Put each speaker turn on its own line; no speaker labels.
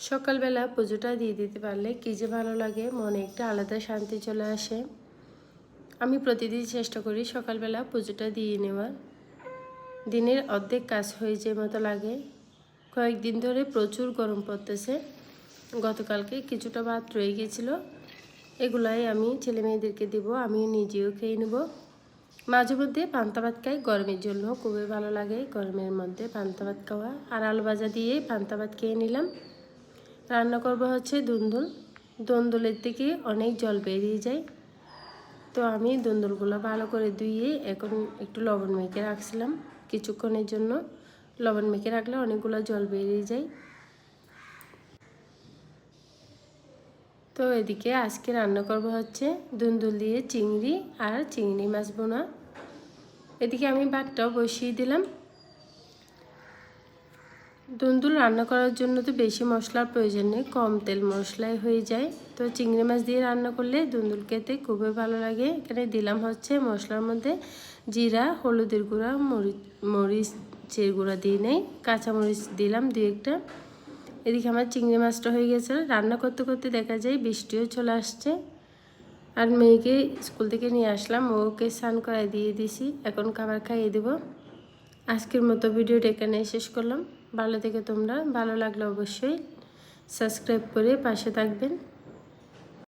সকালবেলা পুজোটা দিয়ে দিতে পারলে কী যে ভালো লাগে, মনে একটা আলাদা শান্তি চলে আসে। আমি প্রতিদিন চেষ্টা করি সকালবেলা পুজোটা দিয়ে নেওয়ার। দিনের অর্ধেক কাজ হয়ে যে মতো লাগে। কয়েকদিন ধরে প্রচুর গরম পড়তেছে। গতকালকে কিছুটা ভাত রয়ে গেছিলো, এগুলাই আমি ছেলে মেয়েদেরকে দেব, আমি নিজেও খেয়ে নেব। মাঝে মধ্যে পান্তা ভাত খাই, গরমের জন্য খুবই ভালো লাগে গরমের মধ্যে পান্তা ভাত খাওয়া। আর আলু ভাজা দিয়ে পান্তা ভাত খেয়ে নিলাম। রান্না করব হচ্ছে দুন্দুল। দুন্দুলের থেকে অনেক জল বেরিয়ে যায়, তো আমি দুন্দুলগুলো ভালো করে ধুয়ে এখন একটু লবণ মেখে রাখছিলাম কিছুক্ষণের জন্য। লবণ মেখে রাখলে অনেকগুলো জল বেরিয়ে যায়। তো এদিকে আজকে রান্না করব হচ্ছে দুন্দুল দিয়ে চিংড়ি আর চিংড়ি মাছ বোনা। এদিকে আমি ভাতটাও বসিয়ে দিলাম। দুন্দুল রান্না করার জন্য তো বেশি মশলার প্রয়োজন নেই, কম তেল মশলায় হয়ে যায়। তো চিংড়ি মাছ দিয়ে রান্না করলে দুন্দুল খেতে খুবই ভালো লাগে। এখানে দিলাম হচ্ছে মশলার মধ্যে জিরা, হলুদের গুঁড়া, মরিচের গুঁড়া দিয়ে নেই, কাঁচামরিচ দিলাম 2-1টা। এদিকে আমার চিংড়ি মাছটা হয়ে গেছে। রান্না করতে করতে দেখা যায় বৃষ্টিও চলে আসছে। আর মেয়েকে স্কুল থেকে নিয়ে আসলাম, ওকে স্নান করাই দিয়ে দিছি, এখন খাবার খাইয়ে দেবো। আজকের মতো ভিডিওটা এখানে শেষ করলাম। ভালো থেকে তোমরা, ভালো লাগলে অবশ্যই সাবস্ক্রাইব করে পাশে থাকবেন।